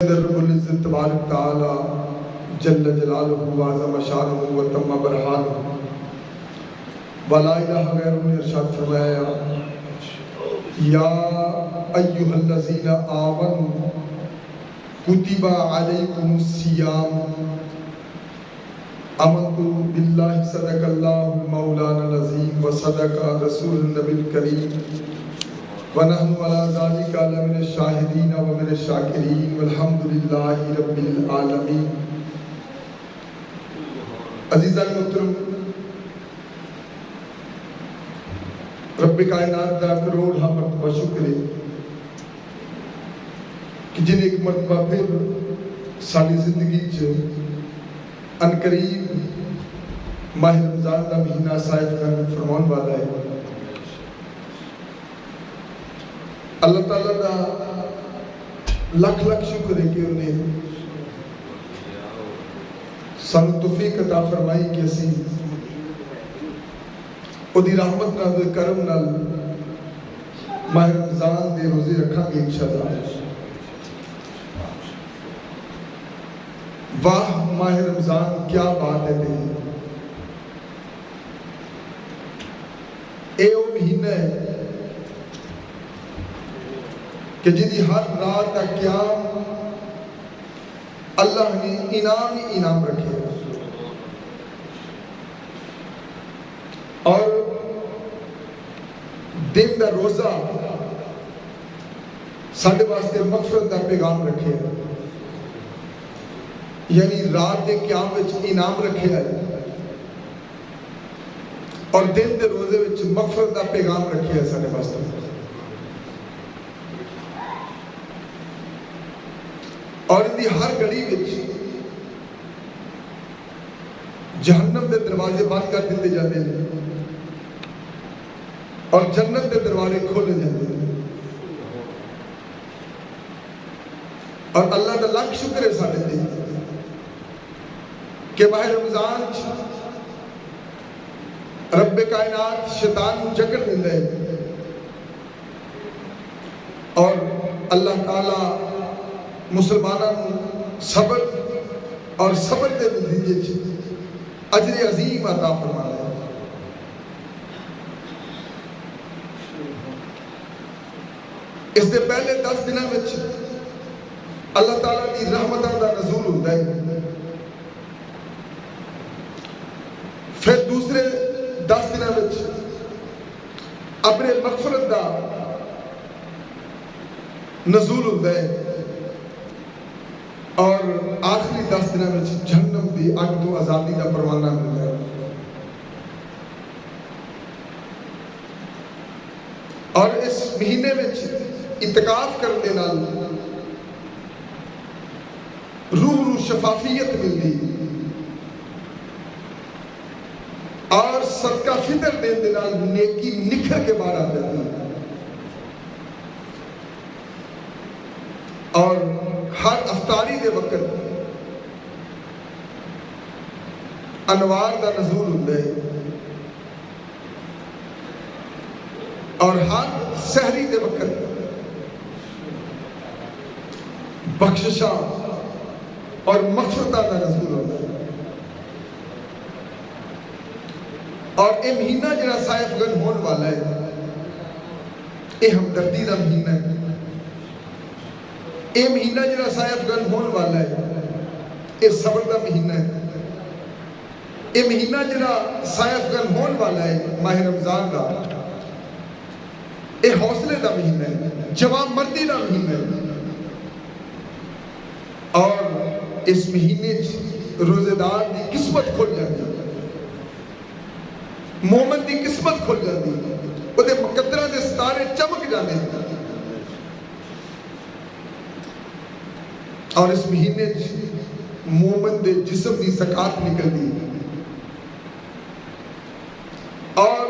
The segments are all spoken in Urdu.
رب العزت تبارک تعالی جل جلالہ وعظم شانہ وتم برہانہ ولا الہ غیرہ نے ارشاد فرمایا یا ایھا الذین آمنوا کتب علیکم الصیام آمنت باللہ صدق اللہ مولانا العظیم وصدق رسول النبی الکریم ونحن علی ذلک لمن الشاہدین ومن الشاکرین والحمد للہ رب العالمین۔ عزیزان محترم، رب کائنات دا کروڑ مرتبہ شکر ہے کہ جن ایک مرتبہ پھر ساری زندگی ان قریب ماہ رمضان دا مہینہ صاحب کا فرمان والا ہے۔ اللہ تعالیٰ دا لکھ لکھ شکر ہے کہ انہیں سانو توفیق عطا فرمائی کہ اسی دی رحمت نال کرم نال ماہ رمضان دے روزے رکھا گے انشاءاللہ۔ واہ ماہ رمضان کیا بات ہے تیری، اے او مہینہ ہے کہ جدی ہر رات کا قیام اللہ نے انعام ہی انعام رکھے اور دن دا روزہ ساڈے واسطے مغفرت دا پیغام رکھے، یعنی رات دے قیام وچ انعام رکھے ہے اور دن دے روزے وچ مغفرت دا پیغام رکھے ہے ساڈے واسطے۔ اور ان دی ہر گھڑی وچ جہنم دے دروازے بند کر دیتے جاتے ہیں اور جنت دے دروازے کھولے جاتے ہیں، اور اللہ دا لاکھ شکر ہے ساڈے تے کہ ماہ رمضان رب کائنات شیطان کو جکڑ دیندا ہے اور اللہ تعالی مسلمانوں صبر اور صبر دے نتیجے اجر عظیم عطا فرماتا ہے۔ اس دے پہلے 10 دنوں میں اللہ تعالیٰ کی رحمتوں کا نزول ہوتا ہے، پھر دوسرے 10 دنوں میں اپنے مغفرت کا نزول ہوتا ہے اور آخری 10 دنوں میں جہنم دی اگ تو آزادی کا پروانہ ملتا ہے۔ اور اس مہینے میں اعتکاف کرنے نال روح شفافیت ملتی اور صدقہ فطر دین نال نیکی نکھر کے باہر آ جاتی اور ہر افطاری دے وقت انوار دا نزول ہوتا ہے اور ہر سحری دے وقت بخششاں اور مغفرتاں دا نزول ہوتا ہے۔ اور یہ مہینہ جڑا صاحب گن ہونے والا ہے یہ ہمدردی دا مہینہ ہے، یہ مہینہ جڑا صاحب گن ہونے والا ہے یہ صبر دا مہینہ ہے، یہ مہینہ جڑا صاحب گن ہونے والا ہے ماہ رمضان دا یہ حوصلے دا مہینہ ہے، جوان مردی دا مہینہ ہے۔ اور اس مہینے روزے دار دی قسمت کھل جاتی ہے، مومن دی قسمت کھل جاتی ہے، وہ دے مقدرہ دے ستارے چمک جاتے ہیں۔ اور اس مہینے مومن دے جسم دی زکات نکلتی ہے اور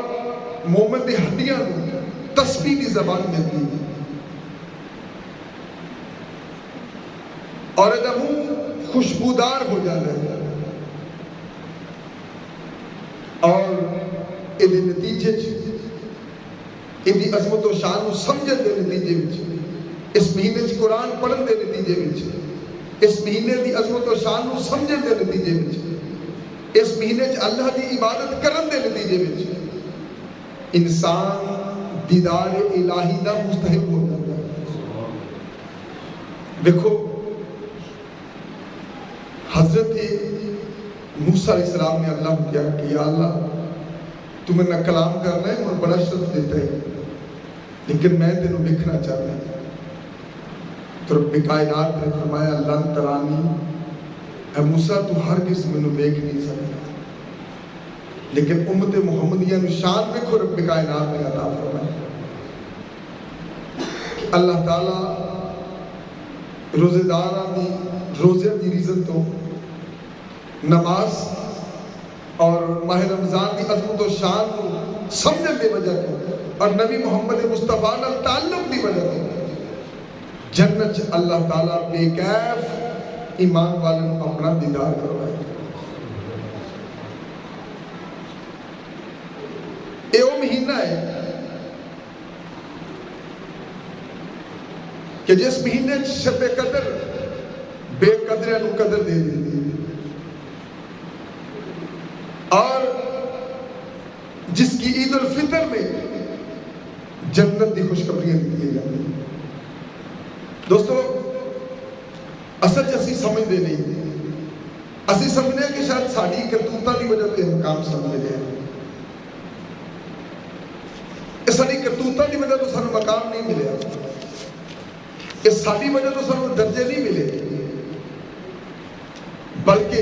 مومن دی ہڈیاں تسبیح دی زبان ملتی ہے اور ادا منہ خوشبودار ہو جاتا ہے اور یہ نتیجے یہ عظمت و شان کو سمجھن دے نتیجے اس مہینے قرآن پڑھن دے نتیجے اس مہینے دی عظمت و شان نو سمجھن دے نتیجے وچ، اس مہینے چ اللہ دی عبادت کرن دے نتیجے وچ انسان دیدار الہی دا مستحق ہو جاتا ہے۔ دیکھو حضرت موسیٰ علیہ السلام نے اللہ کو کیا کہ یا اللہ تو میں نہ کلام کرنا ہے اور بڑا شرف دیتا ہے، لیکن میں تینوں دیکھنا چاہتا ہوں۔ تو رب کائنات نے فرمایا لن ترانی، اے موسیٰ تو ہرگز مینوں دیکھ نہیں سکتا، لیکن امت محمدیہ نو شان دیکھو رب کائنات نے عطا فرمایا۔ اللہ تعالیٰ روزے داراں دی روزے دی عزت تو نماز اور ماہ رمضان کی عظمت و شان کو سمجھن دی وجہ تو اور نبی محمد مصطفیٰ نال تعلق دی وجہ تو جنت اللہ تعالیٰ بے کیف ایمان والوں اپنا دیدار کروائے۔ یہ وہ مہینہ ہے کہ جس مہینے شب قدر بے قدریاں نو قدر دے دیتی ہے، اور جس کی عید الفطر میں جنت دی خوشخبریاں دی جاتی ہیں۔ دوستو اصل اسی سمجھتے نہیں، اسی سمجھنے کہ شاید ساری کرتوتاں دی وجہ سے مقام سمجھ لے ہیں، اس ساری کرتوتاں دی وجہ تو سانو مقام نہیں ملیا، اس ساری وجہ تو سانو درجے نہیں ملے، بلکہ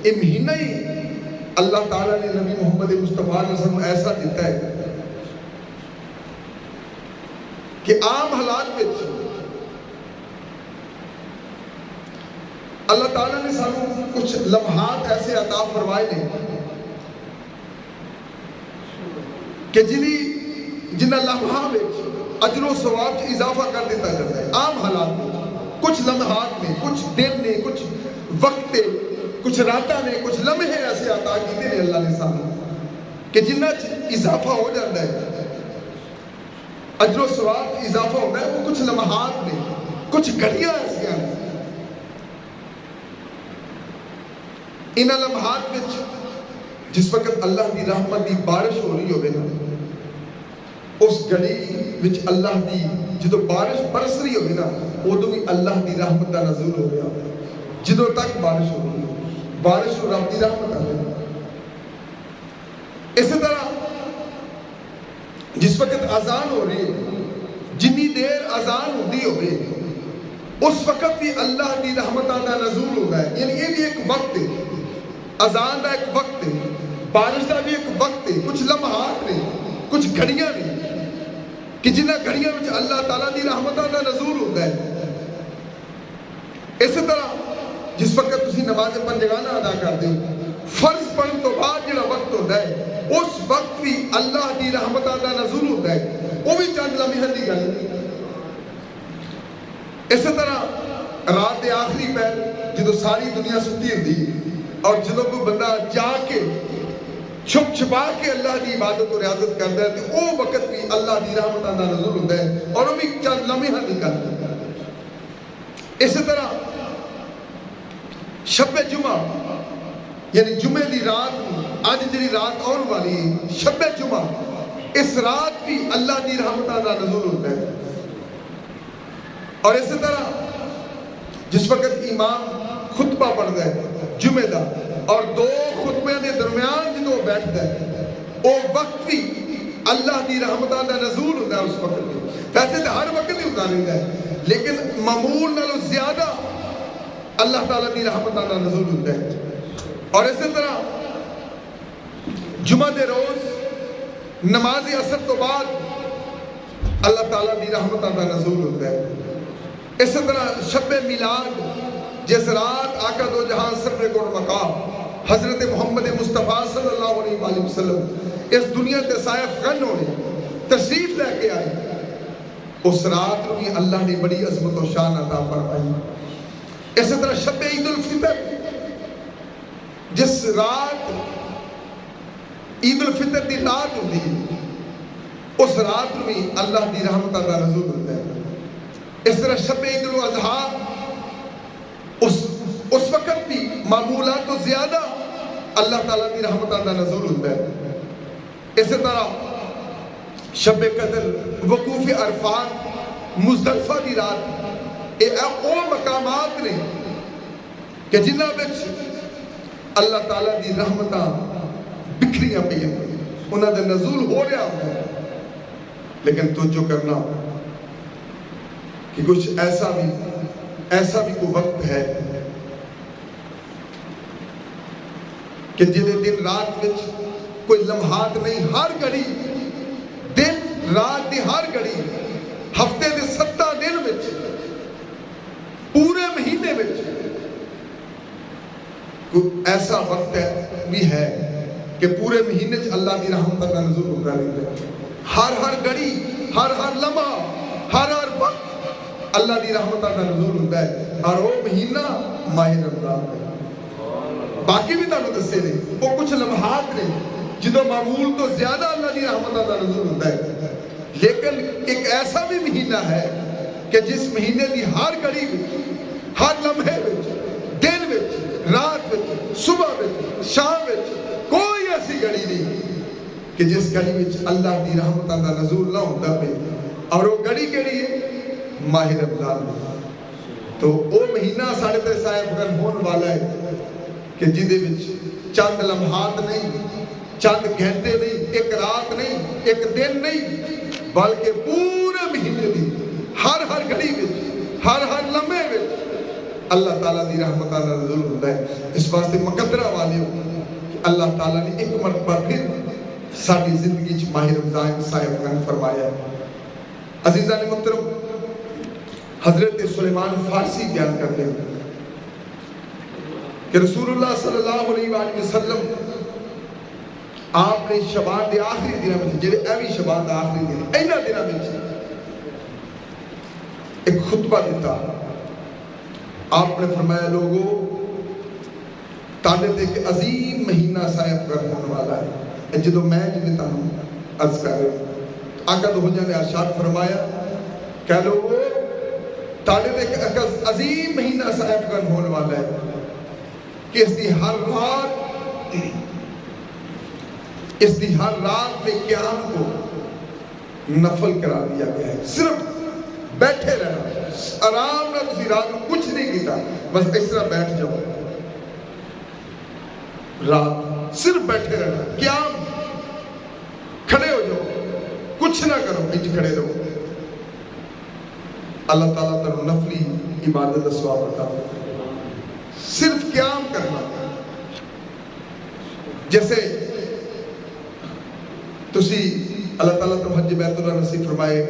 یہ مہینہ ہی اللہ تعالیٰ نے نبی محمد مصطفیٰ علیہ وسلم ایسا دیتا ہے کہ عام حالات میں اللہ تعالیٰ نے سانو کچھ لمحات ایسے عطا فرمائے نے کہ جنہ لمحہ میں اجر و ثواب سے اضافہ کر دیتا جاتا ہے۔ عام حالات میں کچھ لمحات میں، کچھ دن نے، کچھ وقت، کچھ راتاں نے، کچھ لمحے ایسے عطا کیتے ہیں اللہ نے سانو کہ جنہ اضافہ ہو جاتا ہے، اجر و ثواب سے اضافہ ہوتا ہے، وہ کچھ لمحات میں، کچھ گھڑیاں ایسی ہیں۔ ان لمحات میں جس وقت اللہ کی رحمت کی بارش ہو رہی ہوگی نا، اس گھڑی وچ اللہ دی جدو بارش برس رہی ہوگی نا، ادو بھی اللہ دی رحمت کا نزول ہو رہا ہے۔ جدو تک بارش ہو رہی ہے، بارش ہو رب دی رحمت آ رہی ہے۔ اسی طرح جس وقت اذان ہو رہی ہے، جنی دیر اذان ہوتی ہوگی اس وقت بھی اللہ دی رحمت کا نزول ہوتا ہے۔ یعنی یہ بھی ایک وقت ہے، اذان کا ایک وقت ہے، بارش کا بھی ایک وقت ہے، کچھ لمحات نے، کچھ گھڑیاں نے کہ جنہ گھڑیاں میں اللہ تعالیٰ دی رحمت کا نزول ہوتا ہے۔ اسی طرح جس وقت تسی نماز پنجگانہ ادا کرتے ہو، فرض پڑھن تو بعد جڑا وقت ہوتا ہے، اس وقت بھی اللہ دی رحمت کا نزول ہوتا ہے، وہ بھی چند لمحے دی گل۔ اسی طرح رات دے آخری پہر جدو ساری دنیا ستی ہوتی اور جدو کوئی بندہ جا کے چھپ چھپا کے اللہ کی عبادت و ریاضت کرتا ہے تو وہ وقت بھی اللہ کی رحمت کا نزول ہوتا ہے، اور وہ بھی چند لمحہ نکلتا ہے۔ اسی طرح شب جمعہ یعنی جمعے دی رات، آج جی رات آن والی شب جمعہ، اس رات بھی اللہ کی رحمت کا نزول ہوتا ہے۔ اور اسی طرح جس وقت امام خطبہ پڑھتا ہے جمعے دا اور دو خطبے کے درمیان جدو بیٹھتا ہے، وہ وقت بھی اللہ کی رحمت کا نزول ہوتا ہے۔ اس وقت بھی ویسے تو ہر وقت ہی ہوتا رہتا ہے، لیکن معمول نالوں زیادہ اللہ تعالیٰ کی رحمت کا نزول ہوتا ہے۔ اور اسی طرح جمعہ دے روز نماز عصر تو بعد اللہ تعالیٰ کی رحمت کا نزول ہوتا ہے۔ اسی طرح شب میلاد جس رات آقا دو جہاں سر گڑ مقام حضرت محمد مصطفیٰ صلی اللہ علیہ وآلہ وسلم اس دنیا کے سائے افغان ہونے تشریف لے کے آئے، اس رات بھی اللہ نے بڑی عظمت و شان عطا فرمائی۔ اسی طرح شب عید الفطر جس رات عید الفطر دی رات ہوتی ہے، اس رات بھی اللہ کی رحمت کا نزول ہوتا ہے۔ اس طرح شب عید الاضحیٰ معمولات تو زیادہ اللہ تعالیٰ کی رحمتاں دا نزول ہوتا ہے. اسی طرح شب قدر، وقوف عرفات، مزدلفہ دی رات، یہ وہ مقامات نے کہ جنہاں وچ اللہ تعالیٰ دی رحمتاں بکھریاں پہ انہاں دا نزول ہو رہا ہوتا ہے. لیکن توجہ کرنا کہ کچھ ایسا بھی کوئی وقت ہے کہ جدے دن رات وچ کوئی لمحات نہیں، ہر گھڑی دن رات دی ہر گھڑی، ہفتے دے 7 دن وچ، پورے مہینے وچ کوئی ایسا وقت بھی ہے کہ پورے مہینے چ اللہ دی رحمت کا نزول ہوتا رہتا ہے. ہر گھڑی، ہر لمحہ، ہر وقت اللہ دی رحمت کا نزول ہوتا ہے. اور وہ مہینہ ماہ رمضان ہے. باقی بھی تمہیں دسے نے وہ کچھ لمحات نے جدو معمول تو زیادہ اللہ دی رحمت کا نزول ہوتا ہے. لیکن ایک ایسا بھی مہینہ ہے کہ جس مہینے دی ہر گھڑی وچ، ہر لمحے وچ، دن وچ، رات وچ، صبح وچ، شام وچ کوئی ایسی گھڑی نہیں کہ جس گھڑی وچ اللہ دی رحمت کا نزول نہ ہوتا پہ. اور وہ گھڑی کیڑی ہے؟ ماہ رمضان میں. تو وہ مہینہ ساڑھے تے صاحب اگر ہون والا ہے کہ جدے وچ چند لمحات نہیں، چند گھنٹے نہیں، ایک رات نہیں، ایک دن نہیں، بلکہ پورے مہینے دی ہر گھڑی وچ، ہر لمحے وچ اللہ تعالیٰ دی رحمت کا نزول ہوتا ہے. اس واسطے مقدرہ والے ہو کہ اللہ تعالیٰ نے ایک مرتبہ پھر ساری زندگی چ ماہ رمضان صاحب نے فرمایا. عزیزان محترم، حضرت سلیمان فارسی بیان کرتے ہیں کہ رسول اللہ صلی اللہ علیہ وآلہ وسلم آپ نے شبان دے آخری دنوں میں، جڑے ایوی شبان دے آخری دن، اینا دنوں میں ایک خطبہ دیتا. آپ نے فرمایا لوگو تانے تے کہ عظیم مہینہ صاحب کر ہونے والا ہے. جدو میں جنہیں تانوں عرض کر رہے ہوں، آقا دو حجہ نے ارشاد فرمایا کہ لوگو تانے تے کہ عظیم مہینہ صاحب کر ہونے والا ہے کہ اس دی ہر رات میں قیام کو نفل کرا دیا گیا ہے. صرف بیٹھے رہنا، آرام نہ، کسی رات میں کچھ نہیں کیتا، بس اس طرح بیٹھ جاؤ، رات صرف بیٹھے رہنا، قیام، کھڑے ہو جاؤ، کچھ نہ کرو، انج کھڑے رہو. اللہ تعالیٰ تعالیٰ نفلی عبادت ثواب عطا فرمائے. صرف قیام کرنا. جیسے تسی اللہ تعالیٰ تو حج بیت اللہ نصیب فرمائے،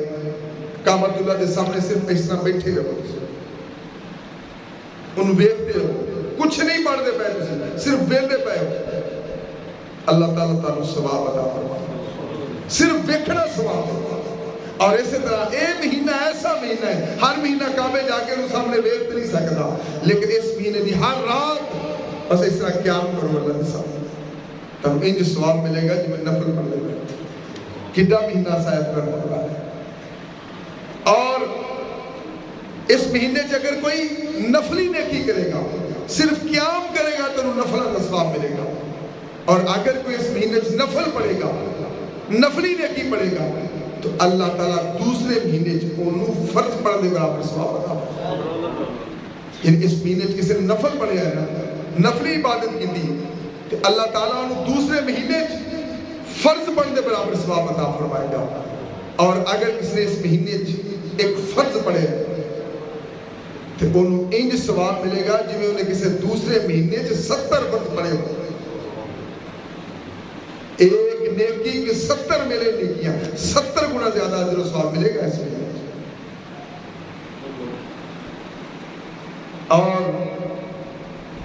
کعبۃ اللہ دے سامنے صرف اس طرح بیٹھے رہو، انہوں ویکھتے ہو، کچھ نہیں پڑھتے پے تسی، صرف ویکھتے پے ہو، اللہ تعالیٰ تعالیٰ ثواب عطا فرمائے. صرف ویکھنا ثواب ہے. اور اسی طرح اے مہینہ ایسا مہینہ ہے، ہر مہینہ کعبے جا کے انہوں سامنے ویکھ نہیں سکتا، لیکن اس مہینے دی ہر رات بس اس طرح قیام کرو اللہ کے سامنے، تم انج ثواب ملے گا جو میں نفل پڑھ لے گا. کڈا مہینہ صاحب کرنے والا ہے. اور اس مہینے سے اگر کوئی نفلی نیکی کرے گا، صرف قیام کرے گا تو نفلہ کا ثواب ملے گا. اور اگر کوئی اس مہینے سے نفل پڑھے گا، نفلی نیکی پڑھے گا، تو اللہ تعالیٰ دوسرے مہینے سے انہوں فرض پڑھنے برابر ثواب عطا فرمائے. یعنی اس مہینے سے کسی نے نفل پڑھے ہے نا، نفلی عبادت کی دی، کہ اللہ تعالیٰ انہوں دوسرے مہینے سے فرض پڑھنے برابر ثواب عطا فرمائے گا. اور اگر کسی نے اس مہینے ایک فرض پڑھے تو انہوں انج ثواب ملے گا جو انہیں کسی دوسرے مہینے سے 70 فرض پڑھے ہو. ایک نیکی کے 70 ملے نیکیاں، 70 گنا زیادہ اجر و ثواب ملے گا اس مہینے. اور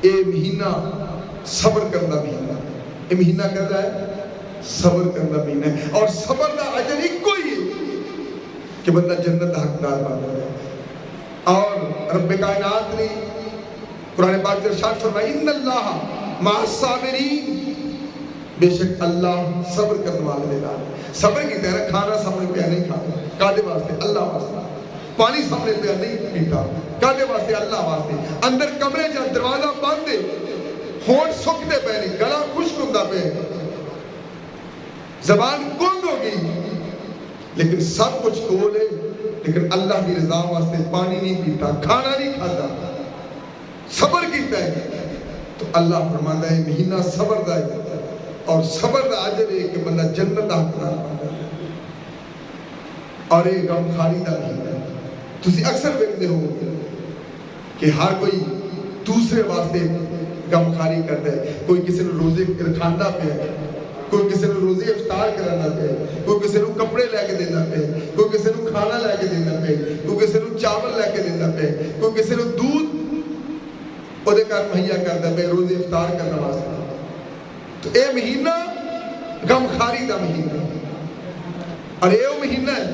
یہ مہینہ صبر کرنا مہینہ، یہ مہینہ کہتا ہے صبر کرنا مہینہ ہے. اور صبر کا اجر ایک کوئی ہے کہ بندہ جنت حقدار بن جائے. اور رب کائنات نے قرآن پاک میں ارشاد فرمایا ان اللہ مع الصابرین، بے شک اللہ صبر کرنے والے لے ڈال. صبر کی طرح کھانا سامنے پہ نہیں کھانا، کاٹے واسطے اللہ واسطے، پانی سامنے پہ نہیں پیتا، کاٹے واسطے اللہ واسطے، اندر کمرے جا دروازہ بند ہے ہونٹ سکتے پے نہیں، گلا خشک ہوتا پہ، زبان کند ہو گئی، لیکن سب کچھ کول ہے، لیکن اللہ کی رضا واسطے پانی نہیں پیتا، کھانا نہیں کھاتا، صبر کیتا ہے، تو اللہ فرماتا ہے مہینہ صبر دا ہے، اور صبر دا اجر ہے کہ بندہ جنت حقدار بنتا ہے۔ اور ایک غم خاری دا مہینہ ہے، تسی اکثر دیکھتے ہو کہ ہر کوئی دوسرے واسطے غم خاری کرتا ہے، کوئی کسی نے روزے کھانا پہ ہے، کوئی کسی نے روزے افطار کرانا پہ، کوئی کسی نے کپڑے لے کے دینا پہ، کوئی کسی نے کھانا لے کے دینا پہ، کوئی کسی نے چاول لے کے دینا پہ، کوئی کسی نے دودھ وہ کر مہیا کرتا پہ روزے افطار کرنا واسطے۔ تو اے مہینہ غم خاری دا مہینہ، اور اے وہ مہینہ ہے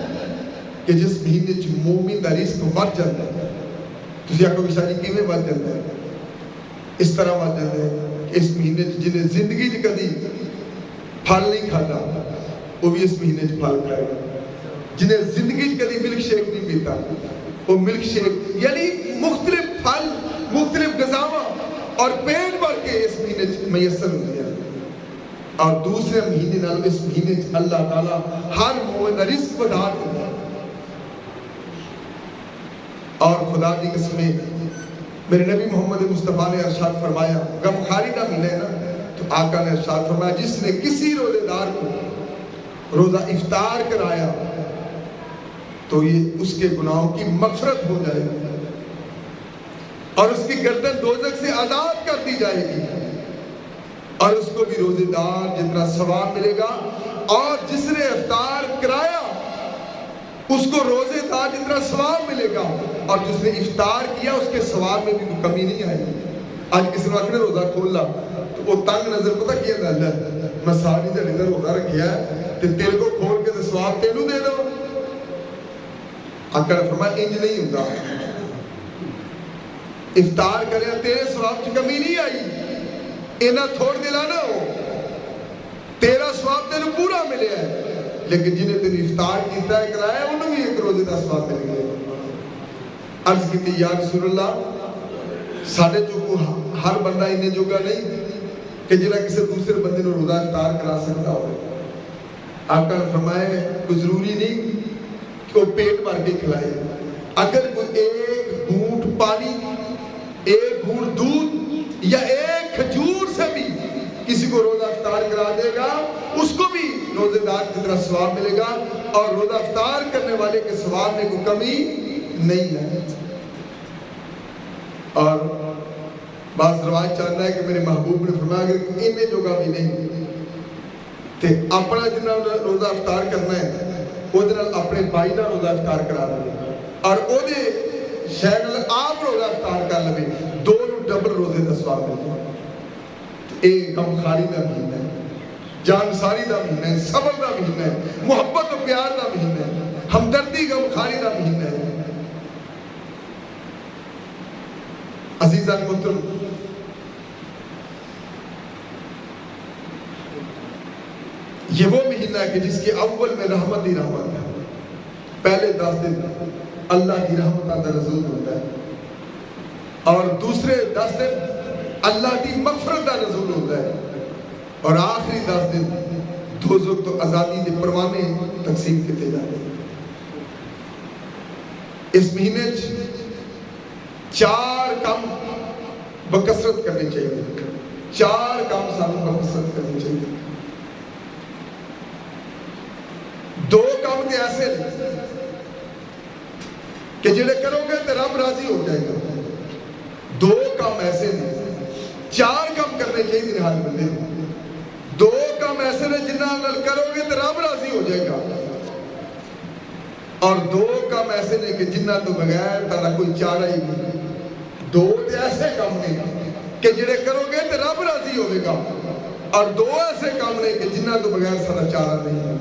کہ جس مہینے چ مومن دا رزق بڑھ جاتا ہے۔ تسی آکھو کہ شاید کیویں بڑھ جاتا ہے؟ اس طرح بڑھ جاتا ہے کہ اس مہینے چ جنہیں زندگی چ کدی پھل نہیں کھاتا وہ بھی اس مہینے چ پھل کھائے گا، جنہیں زندگی چ کدی ملک شیک نہیں پیتا وہ ملک شیک، یعنی مختلف پھل، مختلف غذاواں اور پیٹ بھر کے اس مہینے چ میسر ہوتی ہیں۔ اور دوسرے مہینے نال اس مہینے چ اللہ تعالیٰ ہر مومن دا رزق بڑھا دیتا ہے۔ اور خدا دی قسمیں میرے نبی محمد مصطفیٰ نے ارشاد فرمایا، غم خاری کا مہینہ ہے نا، تو آقا نے ارشاد فرمایا جس نے کسی روزے دار کو روزہ افطار کرایا تو یہ اس کے گناہوں کی مغفرت ہو جائے گی اور اس کی گردن دوزخ سے آزاد کر دی جائے گی، اور اس کو بھی روزے دار جتنا ثواب ملے گا، اور جس نے افطار کرایا اس کو روزے دار جتنا ثواب ملے گا، اور جس نے افطار کیا اس کے ثواب میں بھی کوئی کمی نہیں آئے گی۔ آج کسی نے اپنے روزہ کھولا تو وہ تنگ نظر پتہ کیا تھا، اللہ میں ساری دن ادھر روزہ رکھیا ہے تے تیرے کو کھول کے تے ثواب تینوں دے دو۔ آقا نے فرمایا انج نہیں ہوتا، افطار کرے تیرے ثواب کی کمی نہیں آئی، اینا تھوڑ دلا نہ ہو، تیرا ثواب تینوں پورا ملے ہے، لیکن جنہیں تیری افطار کیتا ہے کرایا ہے انہوں بھی ایک روزے دا ثواب مل گیا۔ عرض کی تھی یا رسول اللہ ساڑھے جو کو ہر بندہ انہیں جوگا نہیں کہ جنہیں کسی دوسرے بندے نے روزہ افطار کرا سکتا ہو۔ آقا نے فرمایا کوئی ضروری نہیں کہ وہ پیٹ بھر کے کھلائے، اگر کوئی ایک گھونٹ پانی، ایک گھونٹ دودھ یا ایک کھجور سے بھی کسی کو روزہ افطار کرا دے گا اس کو بھی روزے دار جتنا ثواب ملے گا، اور روزہ افطار کرنے والے کے ثواب میں کوئی کمی نہیں ہے۔ اور بعض روایت چاہتا ہے کہ میرے محبوب نے فرمایا کہ انہیں جوگا بھی نہیں تے اپنا جنہ روزہ افطار کرنا ہے وہ دن اپنے بھائی نہ روزہ افطار کرا لے اور وہ دے شہر آپ روزہ افطار کر لے، دونوں ڈبل روزے دا ثواب ملے گا۔ ایک غم خاری دا مہینہ ہے، جان ساری دا مہینہ ہے، صبر دا مہینہ ہے، محبت و پیار دا مہینہ ہے، ہمدردی غم خاری دا مہینہ ہے۔ عزیزان محترم، یہ وہ مہینہ ہے کہ جس کے اول میں رحمت ہی رحمت ہے، پہلے 10 دن اللہ کی رحمت کا نزول ہوتا ہے، اور دوسرے 10 دن اللہ کی مغفرت کا نزول ہوتا ہے، اور آخری 10 دن دوزخ تو آزادی کے پروانے تقسیم کیتے جاتے ہیں۔ اس مہینے 4 کام بکثرت کرنی چاہیے، 4 کام سانوں بکثرت کرنی چاہیے۔ 2 کام تے ایسے نہیں کہ جڑے کرو گے تو رب راضی ہو جائے گا، 2 کام ایسے نہیں، 4 کام کرنے چاہیے میرے حال بندے کو۔ 2 کام ایسے نے جنہ نال کرو گے تو رب راضی ہو جائے گا، اور 2 کام ایسے نے کہ جنہ تو بغیر تارا کوئی چارہ ہی نہیں۔ 2 تے ایسے کام نے کہ جڑے کرو گے تو رب راضی ہوئے گا، اور 2 ایسے کام نے کہ جنہ تو بغیر سارا چارہ نہیں ہے،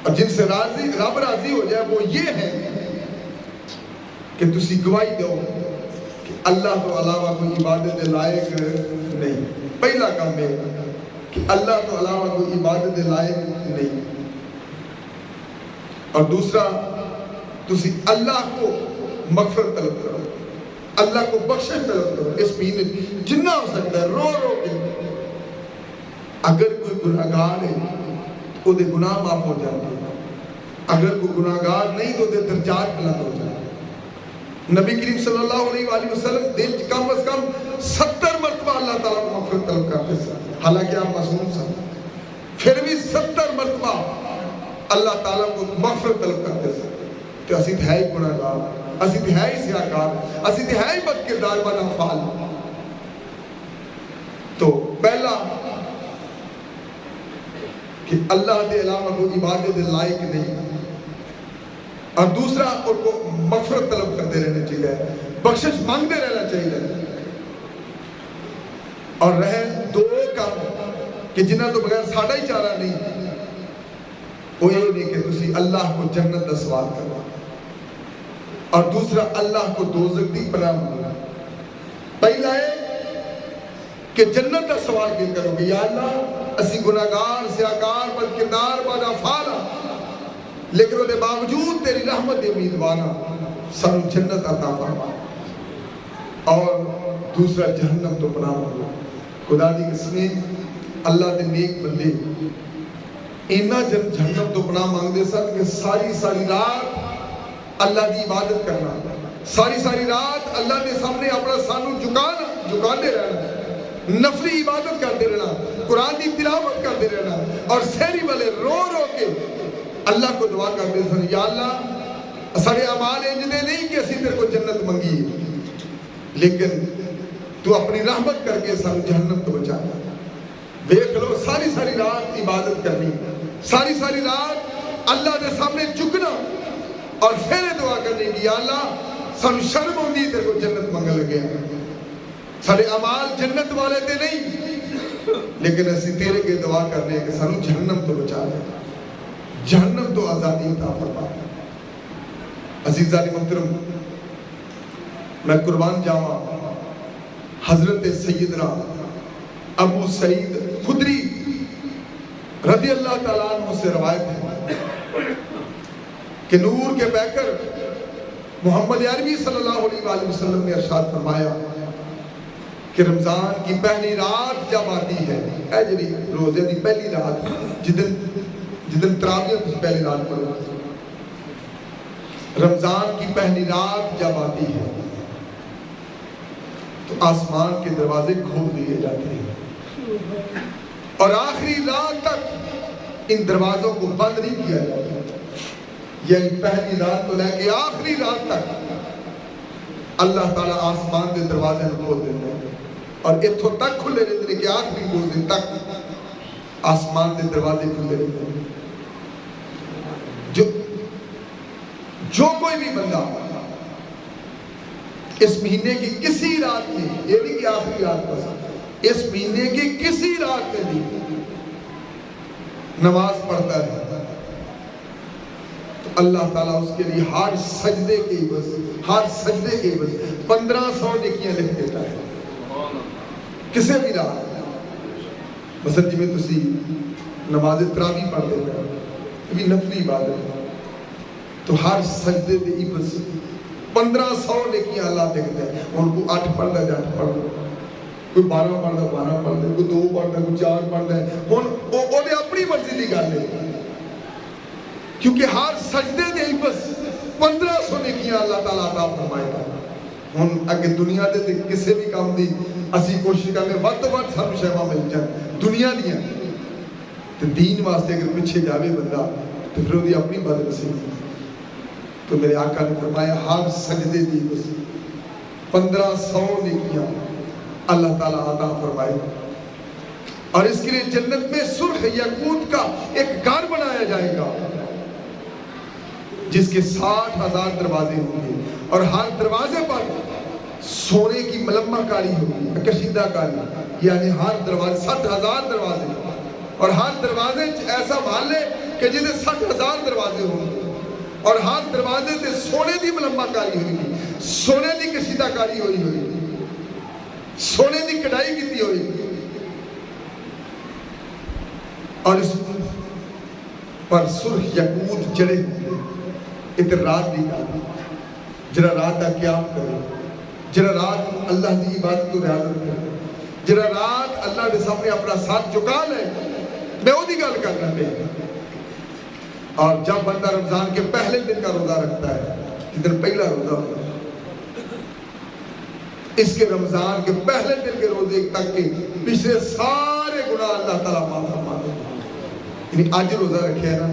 اور جن سے رب راضی ہو جائے وہ یہ ہے کہ تسی گواہی دو کہ اللہ تو علاوہ کوئی عبادت لائق نہیں۔ پہلا کام ہے کہ اللہ تو علاوہ کوئی عبادت لائق نہیں، اور دوسرا تسی اللہ کو مغفرت طلب کرو، اللہ کو بخشش طلب کرو اس مہینے جنہ ہو سکتا ہے رو رو کے. اگر کوئی گناہگار ہے تو دے گناہ معاف ہو جائیں گے, اگر کوئی گناہگار نہیں تو دے درجات بلند ہو جائیں گے. نبی کریم صلی اللہ علیہ وآلہ وسلم دن کم از کم 70 مرتبہ اللہ تعالیٰ کو مغفرت طلب کرتے تھے, حالانکہ آپ معصوم تھے, پھر بھی 70 مرتبہ اللہ تعالیٰ کو مغفرت طلب کرتے تھے. تو اسی تو ہے ہی گناہگار, اسی تو ہے ہی سیاکار, اسی تو ہے ہی بد کردار بد افعال. تو پہلا کہ اللہ کے علاوہ کوئی عبادت لائق نہیں, اور دوسرا ان کو مغفرت طلب کرتے رہنا چاہیے, بخشش مانگتے رہنا چاہیے. اور رہے دو کام کہ جنہاں تو بغیر ساڑھا ہی چارہ نہیں, وہ یہ نہیں کہ تسی اللہ کو جنت دا سوال کرو, اور دوسرا اللہ کو دوزخ دی پناہ مانگو. پہلا ہے کہ جنت دا سوال کیوں کرو گے, یا اللہ اسی گناہگار سیاکار بد کردار بد افعال, لیکن وہ دے باوجود تیری رحمت دے امیدواراں سانو جنت عطا فرما. اور دوسرا جہنم تو پناہ مانگو. خدا دی قسمیں اللہ دے نیک بندے اینا جہنم تو پناہ مانگ دے سن کہ ساری رات اللہ دی عبادت کرنا, ساری رات اللہ دے سامنے اپنا سانو جھکاندے رہنا, نفلی عبادت کرتے رہنا, قرآن دی تلاوت کرتے رہنا, اور سحری والے رو رو کے اللہ کو دعا کرتے سن, یا اللہ سارے اعمال انجدے نہیں کہ اسی تیرے کو جنت منگی, لیکن تو اپنی رحمت کر کے سانو جہنم تو بچانا. دیکھ لو ساری رات عبادت کرنی, ساری رات اللہ دے سامنے جھکنا, اور پھر دعا کرنی کہ یا اللہ سانو شرم ہوندی تیرے کو جنت منگن لگے. سارے اعمال جنت والے تے نہیں, لیکن اسی تیرے کے دعا کرنے کہ سانو جہنم تو بچا لے, جہنم تو آزادی عطا فرما. عزیزان محترم, میں قربان جاواں حضرت سیدنا ابو سعید خدری رضی اللہ تعالیٰ عنہ سے روایت ہے کہ نور کے پیکر محمد عربی صلی اللہ علیہ وآلہ وسلم نے ارشاد فرمایا کہ رمضان کی پہلی رات جب آتی ہے, اے جڑی روزے دی پہلی رات جدن تراویح کی پہلی رات پڑھو, رمضان کی پہلی رات جب آتی ہے تو آسمان کے دروازے کھول دیے جاتے ہیں, اور آخری رات تک ان دروازوں کو بند نہیں کیا جاتا. یعنی پہلی رات تو لے کے آخری رات تک اللہ تعالیٰ آسمان کے دروازے کھول دیتے ہیں, اور اتھوں تک کھلے رہتے ہیں کہ آخری روزے تک آسمان کے دروازے کھلے رہتے ہیں. جو کوئی بھی بندہ اس مہینے کی کسی رات میں, یہ نہیں کہ آخری رات بس, اس مہینے کی کسی رات میں بھی نماز پڑھتا ہے تو اللہ تعالیٰ اس کے لیے ہر سجدے کے عوض 1500 نیکیاں لکھ دیتا ہے. کسے بھی رات مثلا جی میں تسی نماز تراویح پڑھ دیتا ہے, یہ بھی نفلی عبادت ہے, تو ہر سجدے کے عوض 1500 نیکیاں اللہ دیکھتے ہیں. ان کو 8 پڑھتا ہے 8 پڑھتا, کوئی 12 پڑھتا 12 پڑھتا, کوئی 2 پڑھتا, کوئی 4 پڑھتا ہے. وہ اپنی مرضی کی گل ہے, کیونکہ ہر سجدے دے عوض 1500 نیکیاں اللہ تعالیٰ عطا فرمائے گا. ہن اگے دنیا دے کسے بھی کام دی اسی کوشش کرنے ود تو ود سب شیواں مل جان دنیا دیاں, تے دین واسطے اگر پیچھے جاوے بندہ تو پھر وہ اپنی بد نصیبی. تو میرے آقا نے فرمایا ہر سجدے دی بس 1500 نیکیاں اللہ تعالیٰ عطا فرمائے گا, اور اس کے لیے جنت میں سرخ یاقوت کا ایک گھر بنایا جائے گا جس کے 60,000 دروازے ہوں گے, اور ہر دروازے پر سونے کی ملمہ کاری ہوگی, کشیدہ کاری, یعنی ہر دروازے 60,000 دروازے, اور ہر دروازے ایسا محل ہے کہ جنہیں 60,000 دروازے ہوں گے, اور ہر دروازے تے سونے دی ملمہ کاری ہوئی, سونے دی کشیدہ کاری ہوئی, سونے دی کڑائی کیتی ہوئی, اور اس پر سرخ یاقوت جڑے ادھر رات دی گل, جڑا رات دا قیام کرے, جڑا رات اللہ دی عبادت و ریاضت کرے، جڑا رات اللہ دے سامنے اپنا ساتھ چکا لے، میں وہ دی گل کرنا پہ۔ اور جب بندہ رمضان کے پہلے دن کا روزہ رکھتا ہے، جدن پہلا روزہ ہوتا ہے، اس کے رمضان کے پہلے دن کے روزے تک کے پچھلے سارے گناہ اللہ تعالیٰ معاف فرما دیتا ہے۔ یعنی آج روزہ رکھے ہے نا،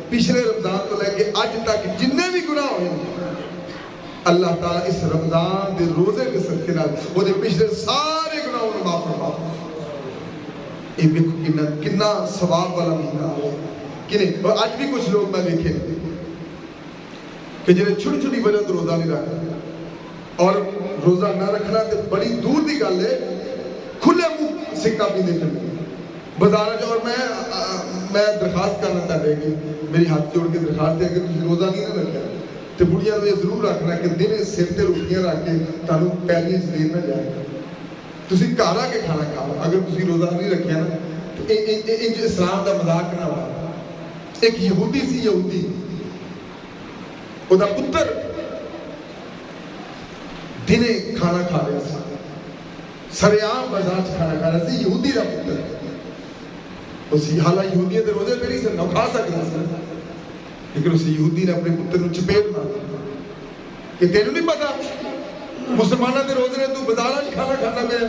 پچھلے رمضان تو لے کے آج تک جننے بھی گناہ ہوئے اللہ تعالیٰ اس رمضان دے روزے کے صدقے نال وہ دے پچھلے سارے گناہوں کو معاف فرما دیتا ہے۔ یہ دیکھو کتنا ثواب والا مہینہ ہے کہ نہیں۔ اور آج بھی کچھ لوگ میں دیکھے کہ جنہیں چھوٹی چھوٹی وجہ تو روزہ نہیں رکھا، اور روزہ نہ رکھنا تو بڑی دور دی گل ہے، کھلے منہ سکہ پیندے پھرتے بازار جو۔ اور میں درخواست کرنا چاہتا کہ میری ہاتھ جوڑ کے درخواست ہے کہ تسی روزہ نہیں نہ رکھا تو بڑیاں یہ ضرور رکھنا کہ دن سر تے روٹیاں رکھ کے تانوں پیلیاں چ دین نہ جائے، تسی گھر آ کے کھانا کھا لو۔ اگر تسی روزہ نہیں رکھیا نا تو انج اسلام دا مذاق نہ ہوا۔ ایک یہودی سی، یہودی او دا پتر دنے کھانا کھا رہا سی، سریعام بازار چ کھانا کھا رہا سی، یہودی دا پتر۔ اسی حالہ یہودیاں دے روزے پہ نہیں سن، نہ کھا سکتا سی، لیکن اسی یہودی نے اپنے پتر نو چپیٹ مارا کہ تینوں نہیں پتا مسلمانوں دے روزے نے تو بازار چ کھانا کھانا پیا۔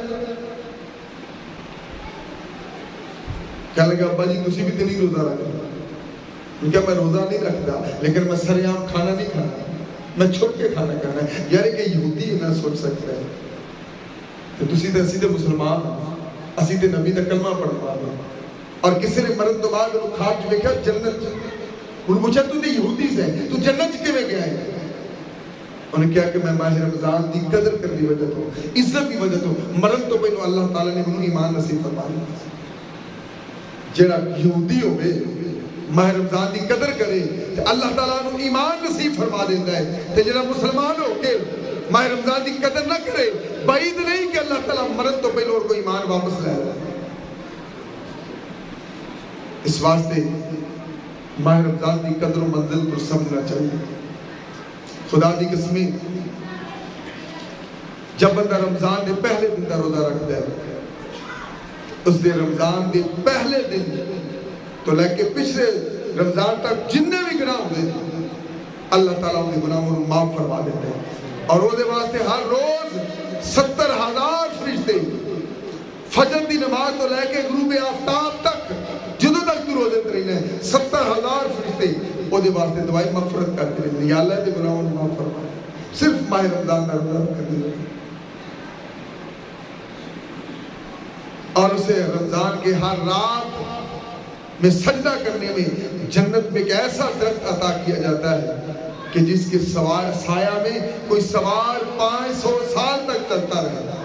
کہنے لگا ابا جی تسی بھی تو نہیں روزہ رکھتے۔ میں کہا میں روزہ نہیں رکھتا لیکن میں سریعام کھانا نہیں کھانا، میں چھپ کے کھانا کرنا ہے۔ یعنی کہ یہودی نہ سوچ سکتا ہے کہ تسی تے اسی تے مسلمان ہاں، اسی تے نبی دا کلمہ پڑھن والے، اور کسی نے مرن تو بعد وہ کھا کے دیکھا جنت، انہوں نے پوچھا تو تے یہودی سے تو جنت کیویں گیا ہے؟ انہوں نے کہا کہ میں ماہ رمضان دی قدر کرنے وجہ تو، عزت دی وجہ تو مرن تو پہلو اللہ تعالیٰ نے منوں ایمان نصیب فرما دیا۔ جڑا یہودی ہوئے ماہ رمضان دی قدر کرے تو اللہ تعالیٰ نے ایمان نصیب فرما دیتا ہے، تو جڑا مسلمان ہو کے ماہ رمضان دی قدر نہ کرے بعید نہیں کہ اللہ تعالیٰ مرن تو پہلو اور کو ایمان واپس لے آئے۔ اس واسطے ماہ رمضان دی قدر و منزل پر سمجھنا چاہیے۔ خدا دی قسمیں جب بندہ رمضان دے پہلے دن دا روزہ رکھتا ہے، اس دے رمضان دے پہلے دن تو لے کے پچھلے رمضان تک جننے بھی گناہ ہوئے اللہ تعالیٰ ان کے گناہوں کو معاف فرما دیتے ہیں۔ اور وہ دے واسطے ہر روز 70,000 فرشتے فجر دی نماز تو لے کے غروب آفتاب تک جدوں تک تو روزے تے رہنا ہے 70,000 فرشتے وہ دے واسطے دعائیں مغفرت کرتے رہتے ہیں، یا اللہ دے گناہوں کو معاف فرما دے، صرف ماہ رمضان دا روزہ کرنے لگے۔ اور اسے رمضان کے ہر رات میں سجدہ کرنے میں جنت میں ایک ایسا درخت عطا کیا جاتا ہے کہ جس کے سایہ میں کوئی سوار 500 سال تک چلتا رہے۔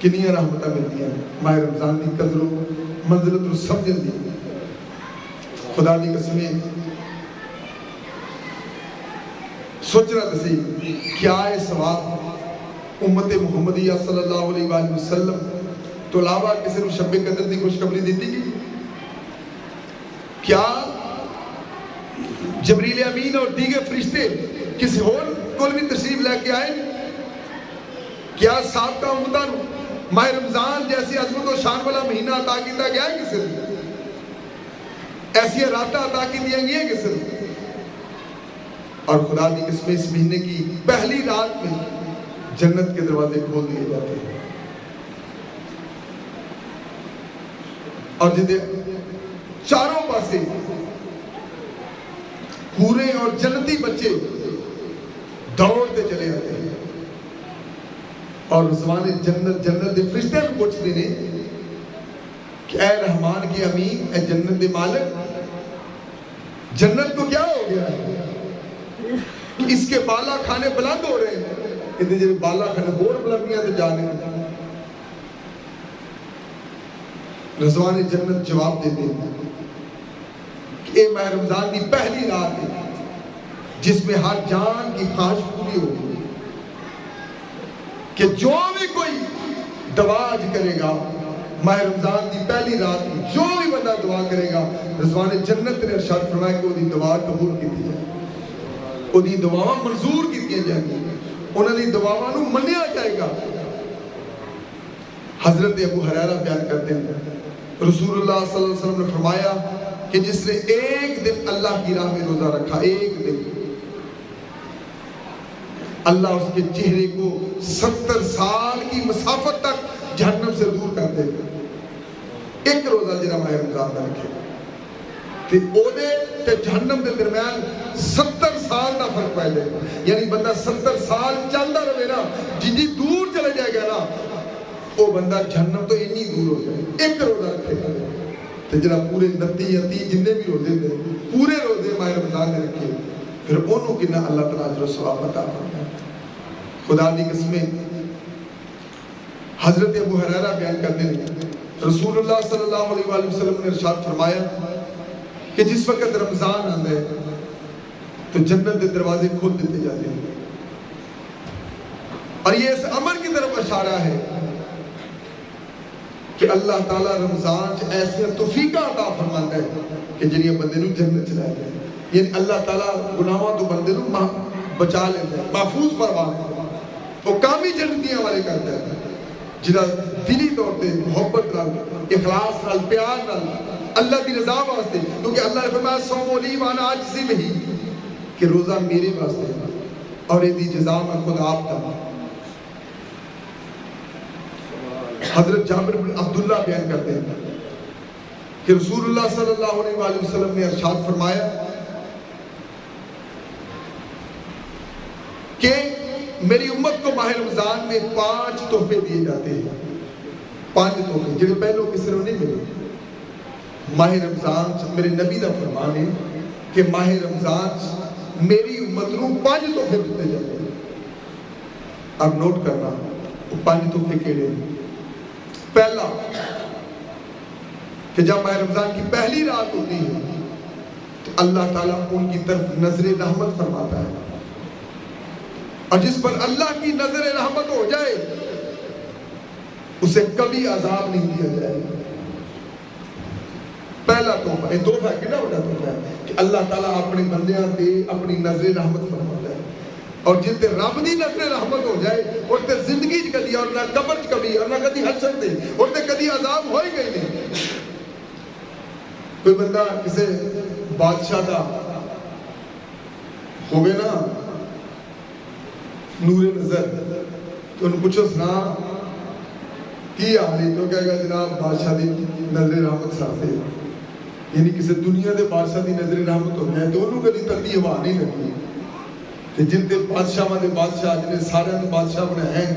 کنیاں رحمتہ ملتی ہیں ماہ رمضان کی قدر و منزلت و سمجھن دی۔ خدا دی قسمیں سوچنا تسی کیا ہے ثواب امت محمدیہ صلی اللہ علیہ وآلہ وسلم تو علاوہ کسی نے شب قدر دی خوشخبری دیتی کی؟ کیا جبریل امین اور دیگر فرشتے کسی اور کول بھی تشریف لے کے آئے؟ کیا سابقہ امتان ماہ رمضان جیسی عظمت و شان والا مہینہ عطا کیتا گیا ہے کسی نے؟ ایسی راتیں عطا کی دیا گئی ہے کسی نے؟ اور خدا دی قسمیں اس مہینے کی پہلی رات میں جنت کے دروازے کھول دیے جاتے ہیں، اور جدے چاروں پاسے پورے اور جنتی بچے دوڑتے چلے آتے ہیں، اور رضوان جنت دے فرشتے کو پوچھتے ہیں کہ اے رحمان کے امین، اے جنت دے مالک، جنت کو کیا ہو گیا ہے کہ اس کے بالا کھانے بلند ہو رہے ہیں؟ کہ جب بالا کھانے اور بلندیاں تو جانے۔ رضوان جنت جواب دیتے ہیں کہ اے ماہ رمضان کی پہلی رات ہے جس میں ہر جان کی خواہش پوری ہوگی کہ جو بھی کوئی دعا آج کرے گا ماہ رمضان کی پہلی رات میں جو بھی بندہ دعا کرے گا رضوان جنت نے ارشاد فرمایا کہ وہ دی دعا قبول کی جائے، وہ دی دعا منظور کی جائے گی، انہوں نے دعاواں نوں منیا جائے گا۔ حضرت ابو ہریرہ بیان کرتے ہیں رسول اللہ صلی اللہ علیہ وسلم نے فرمایا کہ جس نے ایک دن اللہ کی راہ میں روزہ رکھا، ایک دن، اللہ اس کے چہرے کو 70 سال کی مسافت تک جہنم سے دور کر دے گا۔ ایک روزہ جڑا ماہ رمضان دا رکھے تے او دے تے جہنم دے درمیان 70 سال دا فرق پہ جائے گا۔ یعنی بندہ 70 سال چلدا رہے نا، جی دور چلے جائے گا نا، وہ بندہ جہنم تو اتنی دور ہو جائے۔ ایک روزہ رکھے گا تے جڑا پورے 29 یا 30 جتنے بھی روزے دے پورے روزے ماہ رمضان دے رکھے، پھر انہوں کتنا اللہ تعالیٰ اجر و ثواب عطا فرمائے۔ خدا دی قسمیں حضرت ابو ہریرہ بیان کرتے ہیں رسول اللہ صلی اللہ علیہ وآلہ وسلم نے ارشاد فرمایا کہ جس وقت رمضان آتا ہے تو جنت کے دروازے کھول دیتے جاتے ہیں، اور یہ اس امر کی طرف اشارہ ہے کہ اللہ تعالیٰ رمضان سے ایسے توفیقہ عطا فرماتا ہے کہ جنہیں بندے نوں جنت چلائے گئے۔ یعنی اللہ تعالیٰ گناہوں تو بندے نوں بچا لیتا ہے، محفوظ فرما لیتا ہے، وہ کامی جنتیاں والے کرتا ہے جنہاں دلی طور پہ محبت نال، اخلاص نال، پیار نال، اللہ کی رضا واسطے، کیونکہ اللہ نے فرمایا صوم لی وانا اجزی بہ، کہ روزہ میرے واسطے اور یہ دی جزا میں خود آپ دا۔ حضرت جابر بن عبداللہ بیان کرتے ہیں کہ رسول اللہ صلی اللہ علیہ وآلہ وسلم نے ارشاد فرمایا کہ میری امت کو ماہ رمضان میں 5 تحفے دیے جاتے ہیں، 5 تحفے جنہیں پہلوں کسی نے نہیں ملے۔ ماہ رمضان میرے نبی دا فرمان ہے کہ ماہ رمضان میری امت کو 5 تحفے دیتے جاتے ہیں۔ اب نوٹ کرنا وہ 5 تحفے کیڑے ہیں۔ پہلا کہ جب ماہ رمضان کی پہلی رات ہوتی ہے تو اللہ تعالیٰ ان کی طرف نظر رحمت فرماتا ہے، اور جس پر اللہ کی نظر رحمت ہو جائے اسے کبھی عذاب نہیں دیا جائے گا۔ پہلا تحفہ، یہ تحفہ کتنا بڑا تحفہ ہے کہ اللہ تعالیٰ اپنے بندیاں تے اپنی نظر رحمت فرماتا ہے، اور جن تے رب دی نظر رحمت ہو جائے اور تے زندگی چ کدی اور نہ قبر چ کبھی اور نہ کدی حشر تے اور تے کدی عذاب ہوئے گئے نہیں۔ کوئی بندہ کسے بادشاہ دا ہوگے نا نور نظر تو انہوں پوچھو سنا کی آلی تو کہے گا جناب بادشاہ دی نظر رحمت ساتھے، یعنی کسی دنیا دے بادشاہ دی نظر رحمت ہو جائے تو انہوں کدی تردی ہوا نہیں لگی کہ جن تے بادشاہ دے بادشاہ جنہیں سارے دے بادشاہ بنے ہیں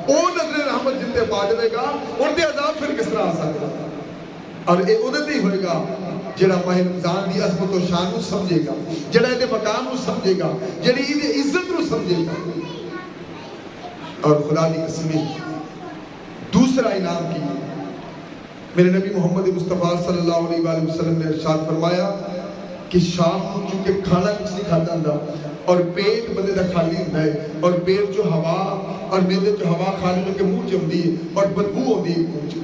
وہ نظر رحمت جن تے پا جائے گا اور دے عذاب پھر کس طرح آ سکتا، اور اے عدد ہی ہوئے گا جڑا ماہ رمضان دی عظمت و شان کو سمجھے گا، جڑا دے مقام کو سمجھے گا، جڑی دے عزت کو سمجھے گا۔ اور خدا دی قسمیں دوسرا انعام کی میرے نبی محمد مصطفیٰ صلی اللہ علیہ وآلہ وسلم نے ارشاد فرمایا کہ شام کو چونکہ کھانا کچھ نہیں کھاتا ہوں اور پیٹ بندے دا خالی ہوتا ہے، اور پیٹ جو ہوا اور میدے جو ہوا خالی ہو کے منہ چ ہوندی ہے اور بدبو ہوندی ہے منہ چ۔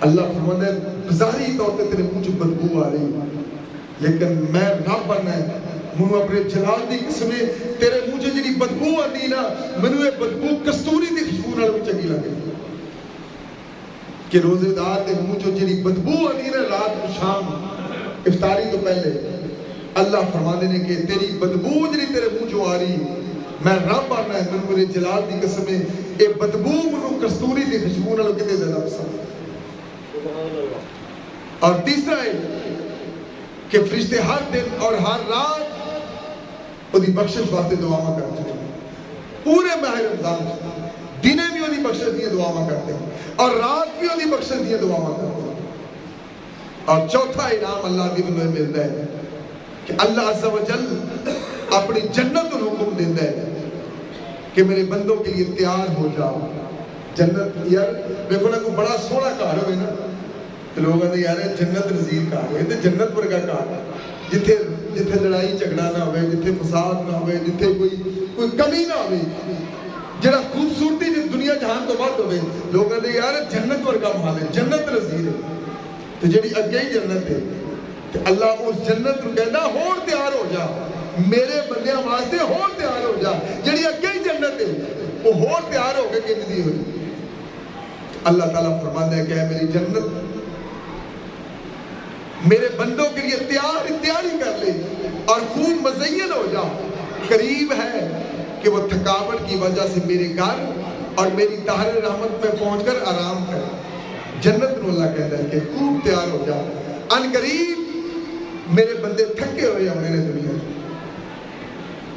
اللہ فرماتا ہے ظاہری طور پہ تیرے منہ چ بدبو آ رہی ہے، لیکن میں رب بننا ہے، منو اپنے جلال دی قسمیں تیرے منہ چ جڑی بدبو آتی نا، منو یہ بدبو کستوری دی خوشبو نال بھی چنگی لگے کہ روزے دار دے منہ چ جڑی بدبو آتی نا رات کو شام افطاری تو پہلے، اللہ فرماتے ہیں کہ تیری بدبو جڑی تیرے منہ چ آ رہی میں رب بننا ہے، منو میرے جلال دی قسمیں یہ بدبو منو کستوری دی خوشبو نال کتے زیادہ پسند۔ اور تیسرا ہے کہ فرشتے ہر دن اور ہر رات وہ دی بخشش واسطے دعاواں کرتے ہیں، پورے ماہ رمضان دنے بھی وہ دی بخشش دیا دعاواں کرتے ہیں اور رات بھی وہ دی بخشش دیا دعاواں کرتے ہیں۔ اور چوتھا انعام اللہ کی بنوے ملتا ہے کہ اللہ عز و جل اپنی جنت کو حکم دیتا ہے کہ میرے بندوں کے لیے تیار ہو جاؤ۔ جنت یار دیکھو نا کوئی بڑا سونا گھر ہوئے نا تو لوگ آتے یار جنت نظیر گھر ہوئے تو جنت ورگا گھر ہے جتھے لڑائی جھگڑا نہ ہوئے، جتھے فساد نہ ہوئے، جتھے کوئی کمی نہ ہوئے، جڑا خوبصورتی جس دنیا جہان تو بعد ہوئے، لوگ آتے یار جنت ورگا محال ہے، جنت نظیر ہے۔ تو جڑی اگے ہی جنت ہے تو اللہ اس جنت کو کہنا ہون تیار ہو جا، میرے بندے بندیاں واسطے ہور تیار ہو جا، جڑی اگے ہی جنت ہے وہ ہور تیار ہو کے گنجدی ہوئی۔ اللہ تعالیٰ فرماتا ہے کہ اے میری جنت میرے بندوں کے لیے تیاری کر لے اور خوب مزین ہو جا، قریب ہے کہ وہ تھکاوٹ کی وجہ سے میرے گھر اور میری دار رحمت میں پہنچ کر آرام کرے۔ جنت نو اللہ کہتا ہے کہ خوب تیار ہو جا، ان قریب میرے بندے تھکے ہوئے ہونے نے دنیا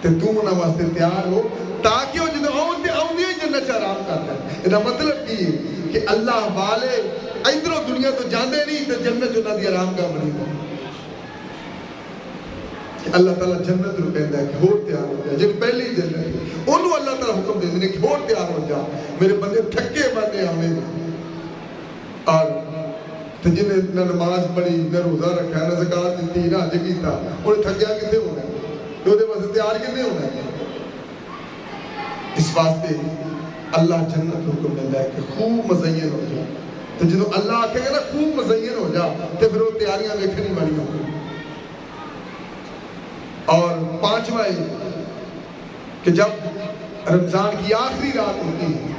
تے تو انہاں واسطے تیار ہو تاکہ وہ جدوں آؤندے ہی جنت چ آرام کرتا ہے۔ یہ مطلب کی ہے کہ اللہ والے ادھروں دنیا تو جاندے نہیں تے جنت انہاں دی آرام گاہ بنی ہوئی۔ اللہ تعالیٰ جنت رو کہتا ہے کہ ہور تیار ہو جا، جن پہلی جنت ہے انہوں اللہ تعالیٰ حکم دے دینے کہ ہور تیار ہو جا، میرے بندے تھکے بندے آنے دے۔ اور جنہیں نہ نماز پڑھی، نہ روزہ رکھا، نہ زکاة دیتی، نہ حج کیتا، انہیں تھکیا کتے ہونا ہے؟ تو دے واسطے تیار کتے ہونا ہے؟ اس واسطے اللہ جنت کو حکم دیتا ہے کہ خوب مزین ہو جا۔ تو جنہوں اللہ آکھے گا نا خوب مزین ہو جا تو پھر وہ تیاریاں ویکھنی والی ہوں۔ اور پانچواں کہ جب رمضان کی آخری رات ہوتی ہے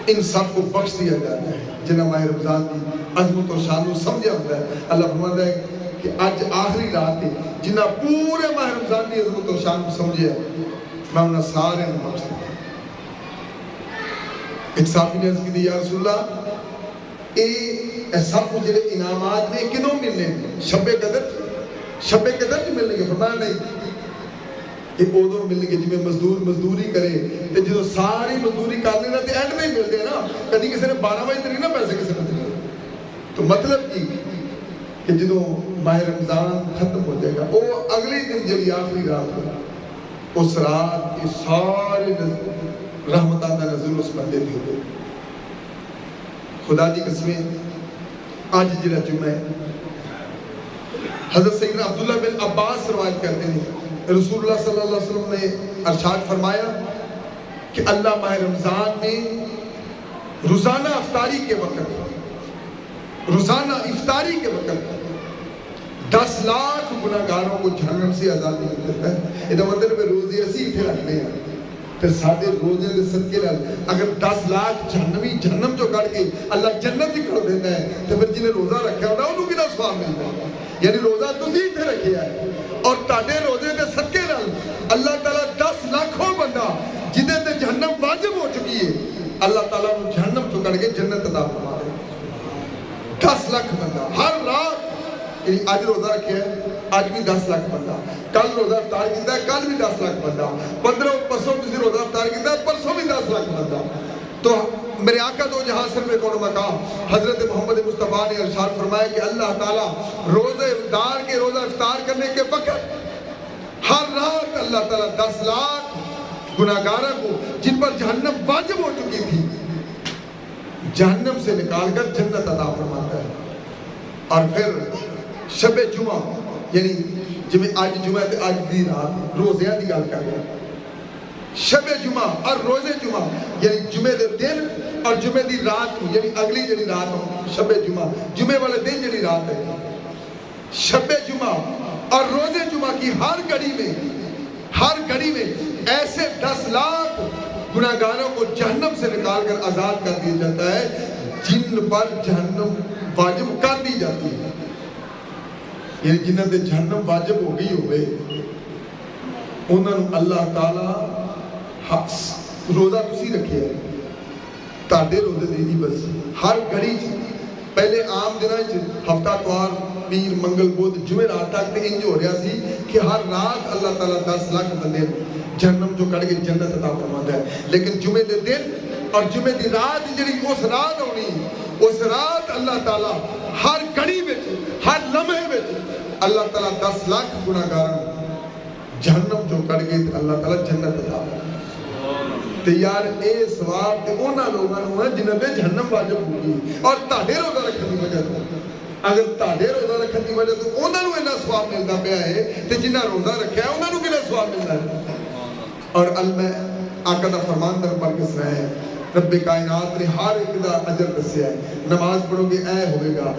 ان سب کو بخش دیا جاتا ہے جنہاں ماہ رمضان کی عظمت و شان کو سمجھا ہوتا ہے۔ اللہ فرماتا ہے کہ آج آخری رات ہے، جنہاں پورے ماہ رمضان کی عظمت و شان کو سمجھے میں انہاں سارے نے بخش دیتا۔ ایک صحابی نے عرض کی دی یا رسول اللہ اے سب کو جڑے انعامات نے کدوں ملنے شب قدر چ ملنے گے؟ فرمایا نہیں، کہ ادو ملنے گے جی مزدور مزدوری کرے تے جدوں ساری مزدوری کر لینا تے اینڈ میں ہی ملتے ہیں نا، کدی کسی نے 12 بجے تک نہ پیسے کسی نے دے۔ تو مطلب کی کہ جدوں ماہ رمضان ختم ہو جائے گا وہ اگلے دن جڑی آخری رات ہو اس رات کے سارے رحمتاں دا نزول اس بندے دی ہوگی۔ خدا دی قسمیں آج جڑا جمعہ ہے حضرت سیدنا عبداللہ بن عباس روایت کرتے ہیں رسول اللہ صلی اللہ علیہ وسلم نے ارشاد فرمایا کہ اللہ ماہ رمضان میں روزانہ افطاری کے وقت 10 لاکھ گناہگاروں کو جہنم سے آزادی دیتا ہے۔ یہ مطلب روزے اسی اتنے رکھنے ہیں تو سارے روزے کے صدقے لال اگر 10 لاکھ جہنم جو کٹ کے اللہ جنت ہی کر دیتا ہے تو پھر جنہیں روزہ رکھا ہوتا ہے انہوں کتنا ثواب ملتا ہے۔ یعنی روزہ تسی اتنے رکھے ہے اور تاڑے روزے کے صدقے لال اللہ تعالیٰ 10 لاکھوں بندہ جنہیں تے جہنم واجب ہو چکی ہے اللہ تعالیٰ نے جہنم تو کر کے جنت عطا فرما دے۔ 10 لاکھ بندہ ہر رات، یعنی آج روزہ رکھے ہے آج بھی 10 لاکھ بندہ، کل روزہ افطار کیتا ہے کل بھی 10 لاکھ بندہ، 15 پرسوں کسی روزہ افطار کیتا ہے پرسوں بھی 10 لاکھ بندہ۔ تو میرے آقا دو جہاں سر میں کون مقام حضرت محمد مصطفیٰ نے ارشاد فرمایا کہ اللہ تعالیٰ روزہ افطار کے روزہ افطار کرنے کے وقت ہر رات اللہ تعالیٰ 10 لاکھ گناہگاروں کو جن پر جہنم واجب ہو چکی تھی جہنم سے نکال کر جنت عطا فرماتا ہے۔ اور پھر شب جمعہ یعنی جمعہ آج جمعہ تے آج دی رات روزیاں دی گل کر رہے ہیں، شب جمعہ اور روزے جمعہ یعنی جمعہ دے دن اور جمعہ دی رات یعنی اگلی جڑی رات ہو شب جمعہ جمعہ والے دن جڑی رات ہے شب جمعہ اور روزے جمعہ کی ہر گھڑی میں ایسے 10 لاکھ گناہگاروں کو جہنم سے نکال کر آزاد کر دیا جاتا ہے جن پر جہنم واجب کر دی جاتی ہے۔ یعنی جنہوں نے جہنم واجب ہو گئی ہوئے انہوں نے اللہ تعالیٰ روزہ تسی رکھے ہے تاڑے روزے دے دی بس ہر گھڑی پہلے عام دنوں ہفتہ اتوار پیر منگل بدھ جمعرات تک تے انج ہو رہا سی کہ ہر رات اللہ تعالیٰ 10 لاکھ بندے جہنم جو کٹ کے جنت عطا فرماتا ہے، لیکن جمعے دے دن اور جمعے دی رات جڑی اس رات ہونی اس رات اللہ تعالیٰ ہر گھڑی وچ ہر لمحے وچ اللہ تعالیٰ 10 لاکھ گناہگاراں جہنم جو کٹ کے اللہ تعالیٰ جنت عطا فرماتا ہے۔ تو یار اے ثواب تے انہاں لوگاں نوں ہے جنہاں تے جہنم واجب ہوئی اور تاڑے روزہ رکھن دی وجہ تو اگر تاڑے روزہ رکھن دی وجہ تو انہاں نوں اتنا ثواب ملدا پیا ہے تے جنہاں روزہ رکھیا ہے انہاں نوں کتنا ثواب ملدا ہے۔ اور آقا دا فرمان در پر کس رہا ہے رب کائنات نے ہر ایک دا اجر دسیا ہے، نماز پڑھو گے اے ہوئے گا،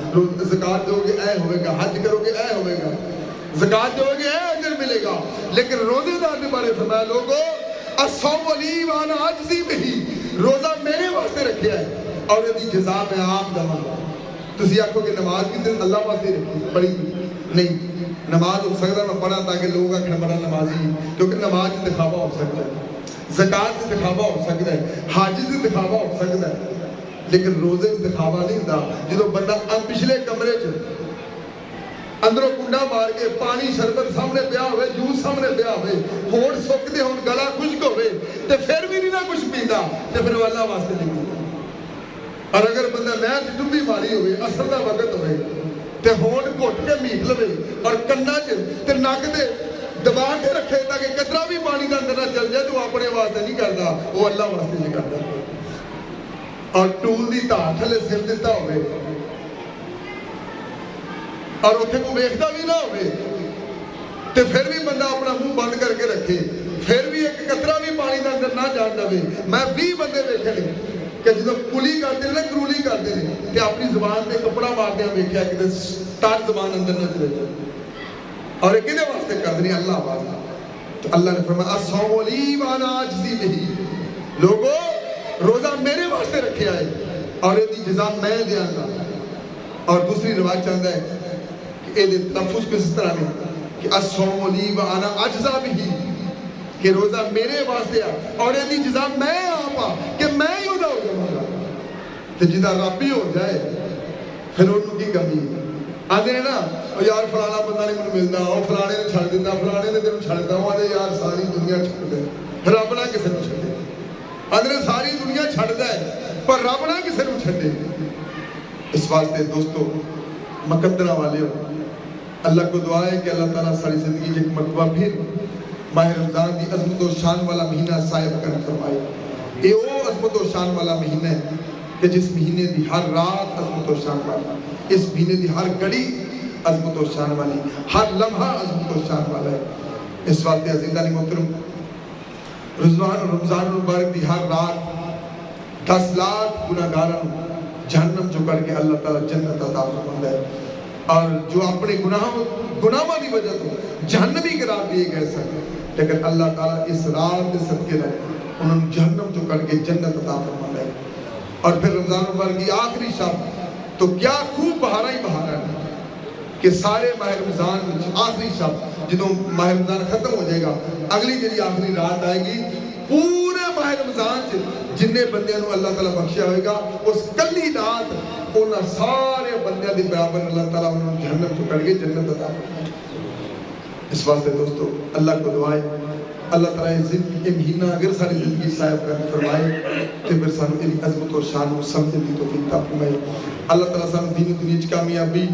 زکوٰۃ دو گے اے ہوئے گا، حج کرو گے اے ہوئے گا، زکوٰۃ دو گے اے اجر ملے گا، لیکن روزے دار نے بارے فرمایا لوگو الصوم لی وانا اجزی بہ، روزہ میرے واسطے رکھیا ہے اور یہ جزا میں آپ دواں گا۔ تسی آکھو کہ نماز کی دن اللہ واسطے رکھی پڑھی نہیں، نماز ہو سکتا میں پڑھا تاکہ لوگ آکھن بڑا نمازی، کیونکہ نماز سے دکھاوا ہو سکتا ہے، زکات سے دکھاوا ہو سکتا ہے، حج سے دکھاوا ہو سکتا ہے، لیکن روزے سے دکھاوا نہیں ہوتا۔ جدو بندہ پچھلے کمرے چ اندروں کنڈا مار کے پانی شربت سامنے پیا ہوئے، جوس سامنے پیا ہوئے، ہونٹ سکتے ہون گلا خشک ہوئے تے پھر بھی نہیں نہ کچھ پیندا تے پھر وہ اللہ واسطے نہیں پیندا۔ اور اگر بندہ نہر ڈبی ماری ہوئے، اثر دا وقت ہوئے تے ہونٹ گھٹ کے میٹ لوے اور کنا چ تے نک دے دبا کے رکھے تاکہ قطرہ بھی پانی دا اندر نہ چل جائے، تو اپنے واسطے نہیں کردا، وہ اللہ واسطے نہیں کردا۔ اور ٹول دی تھا تھلے سر دیتا ہوئے اور اتنے کو ویکھدا بھی نہ ہوئے تے پھر بھی بندہ اپنا منہ بند کر کے رکھے، پھر بھی ایک قطرہ بھی پانی دا اندر نہ جان دے۔ میں 20 بندے ویکھے نے کہ جدو کلی کرتے ہیں کرولی کرتے ہیں کہ اپنی زبان پہ کپڑا مارتے ہیں، ویکھیا کہ تار زبان اندر نہ چلے جائے، اور ایک کدے واسطے کر دیں اللہ واسطے۔ تو اللہ نے فرمایا الصوم لی وانا اجزی بہ، لوگو روزہ میرے واسطے رکھیا ہے اور یہ جزا میں دیاں گا۔ اور دوسری روایت چاہتا ہے کہ یہ تلفظ کس طرح میں کہ الصوم لی وانا اجزا بہ، کہ روزہ میرے واسطے اور یہ جزا میں آپا کہ میں ہی ادا ہو جاؤں گا۔ تو جدا رب ہی ہو جائے پھر انہوں کی کمی آدھے ہیں نا یار فلانا بندہ نہیں مجھے ملتا، وہ فلانے نے چھڑ دیتا، فلانے نے تینوں چھڑ دیتا، وہ آدھے یار ساری دنیا چھڑ دے، رب نہ کسی نے چھڑے، آدھے ساری دنیا چھڑ دے پر رب نہ کسی نے چھڑے۔ اس واسطے دوستو مقدرہ والے ہو، اللہ کو دعا ہے کہ اللہ تعالیٰ ساری زندگی ایک مرتبہ پھر ماہ رمضان دی عظمت و شان والا مہینہ صاحب کر فرمائے۔ یہ وہ عظمت و شان والا مہینہ ہے کہ جس مہینے دی ہر رات عظمت و شان والا، اس مہینے دی ہر گھڑی عظمت و شان والی، ہر لمحہ عظمت و شان والا ہے۔ اس واسطے عزیزان محترم رمضان المبارک دی ہر رات 10 لاکھ گناہگاراں جہنم جو کر کے اللہ تعالیٰ جنت عطا فرماتا ہے، اور جو اپنے گناہوں کی وجہ تو جہنمی قرار دیے گئے سن، لیکن اللہ تعالیٰ اس رات کے صدقے میں انہوں نے جہنم جو کر کے جنت عطا فرماتا ہے۔ اور پھر رمضان المبارک کی آخری شب تو کیا خوب بہارا ہی بہارا ہے کہ سارے ماہ رمضان میں آخری شب جدوں ماہ رمضان ختم ہو جائے گا، اگلی جی آخری رات آئے گی، پورے ماہ رمضان جننے بندیاں نو اللہ تعالیٰ بخشیا ہوئے گا، اس کلی رات انہاں سارے بندیاں دی برابر اللہ تعالیٰ انہوں نے جہنم چکڑ کے جنت عطا فرمائے۔ اس واسطے دوستو اللہ کو دعائے اللہ تعالیٰ یہ مہینہ اگر ساری زندگی صاحب کرنے فرمائے تو پھر سانو ان عظمت و شان و سمجھنے کی توفیق عطا فرمائے۔ اللہ تعالیٰ سانو دین و دنیا چ کامیابی